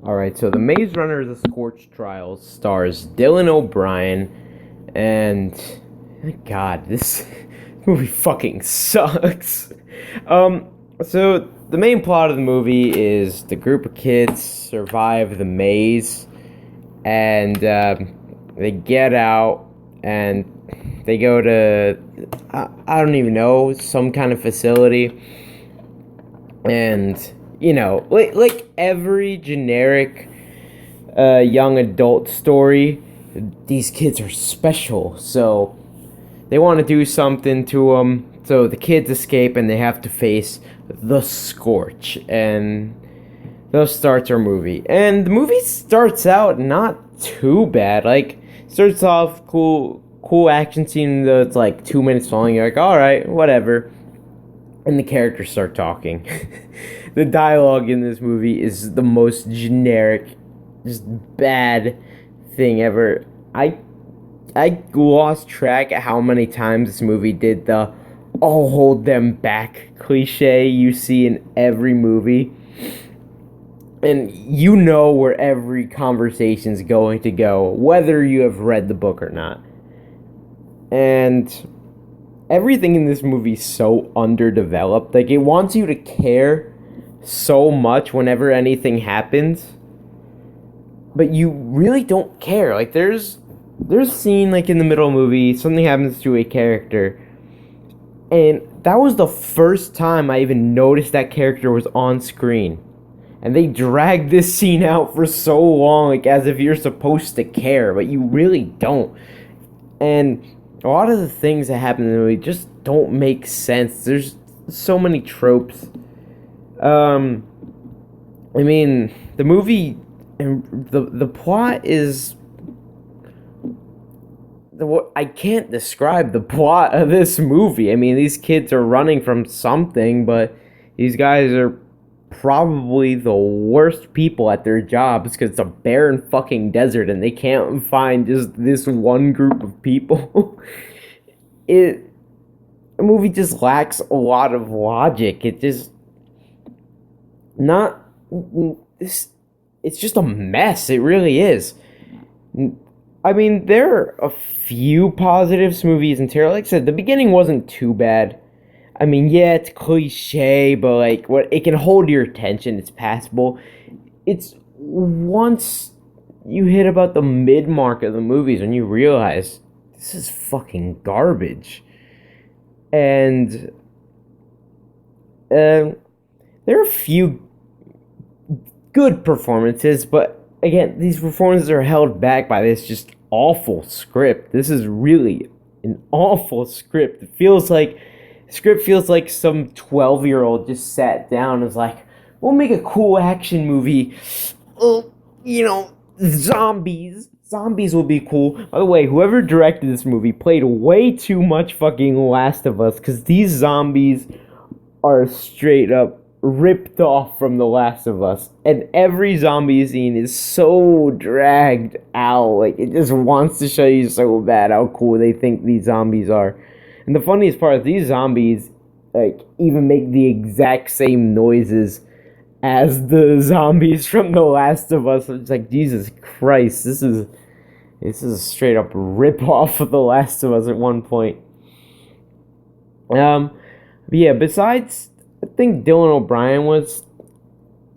Alright, so The Maze Runner The Scorch Trials stars Dylan O'Brien, and God, this movie fucking sucks. Um, so the main plot of the movie is the group of kids survive the maze, and they get out and they go to I don't even know, some kind of facility, and like every generic young adult story, these kids are special, so they want to do something to them. So the kids escape and they have to face the Scorch, and thus starts our movie. And the movie starts out not too bad. Like, starts off cool action scene. Though it's like 2 minutes long. You're like, all right, whatever. And the characters start talking. The dialogue in this movie is the most generic, just bad thing ever. I lost track of how many times this movie did the "I'll hold them back" cliche you see in every movie. And you know where every conversation's going to go, whether you have read the book or not. And everything in this movie is so underdeveloped. Like, it wants you to care so much whenever anything happens, but you really don't care. Like, there's a scene, like, in the middle of the movie, something happens to a character, and that was the first time I even noticed that character was on screen. And they dragged this scene out for so long, like, as if you're supposed to care, but you really don't. And a lot of the things that happen in the movie just don't make sense. There's so many tropes. I mean, the movie and the plot is I can't describe the plot of this movie. I mean, these kids are running from something, but these guys are probably the worst people at their jobs because it's a barren fucking desert and they can't find just this one group of people. The movie just lacks a lot of logic. It just not this. It's just a mess. It really is. I mean, there are a few positives movies in terror. Like I said, the beginning wasn't too bad. I mean, yeah, it's cliche, but like, what it can hold your attention, it's passable. It's once you hit about the mid mark of the movies when you realize this is fucking garbage. And there are a few good performances, but again, these performances are held back by this just awful script. This is really an awful script. Script feels like some 12-year-old just sat down and was like, we'll make a cool action movie. Oh, zombies. Zombies will be cool. By the way, whoever directed this movie played way too much fucking Last of Us, because these zombies are straight up ripped off from The Last of Us. And every zombie scene is so dragged out. Like, it just wants to show you so bad how cool they think these zombies are. And the funniest part is these zombies, like, even make the exact same noises as the zombies from The Last of Us. It's like, Jesus Christ, this is a straight up rip off of The Last of Us at one point. But yeah, besides, I think Dylan O'Brien was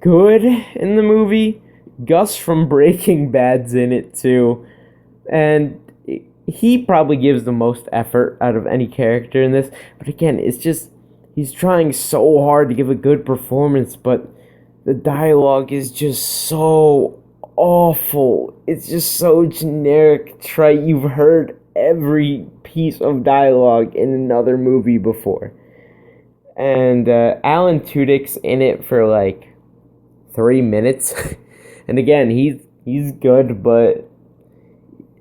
good in the movie. Gus from Breaking Bad's in it too. And he probably gives the most effort out of any character in this. But again, it's just, he's trying so hard to give a good performance, but the dialogue is just so awful. It's just so generic, trite. You've heard every piece of dialogue in another movie before. And Alan Tudyk's in it for like 3 minutes. And again, he's good, but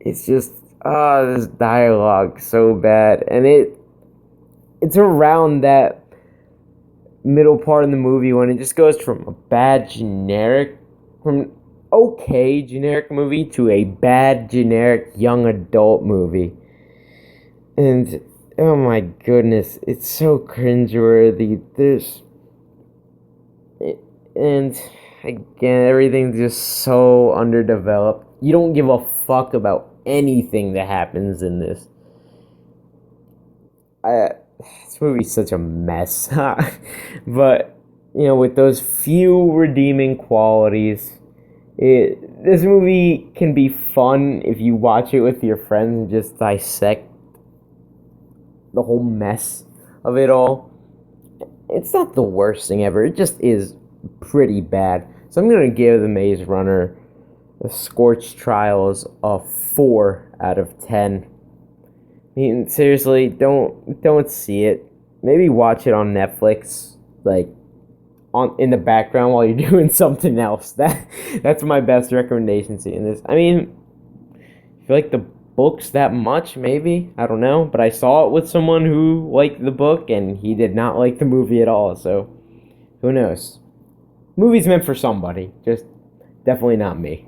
it's just this dialogue so bad. And it's around that middle part in the movie when it just goes from from okay generic movie to a bad generic young adult movie. And oh my goodness, it's so cringeworthy. And again, everything's just so underdeveloped. You don't give a fuck about anything that happens in this. This movie's such a mess. But, with those few redeeming qualities, this movie can be fun if you watch it with your friends and just dissect the whole mess of it all. It's not the worst thing ever. It just is pretty bad. So I'm going to give The Maze Runner, The Scorch Trials, a 4 out of 10. I mean, seriously, don't see it. Maybe watch it on Netflix, like in the background while you're doing something else. That's my best recommendation. Seeing this, I mean, if you like the books that much, maybe, I don't know. But I saw it with someone who liked the book, and he did not like the movie at all. So, who knows? Movie's meant for somebody, just definitely not me.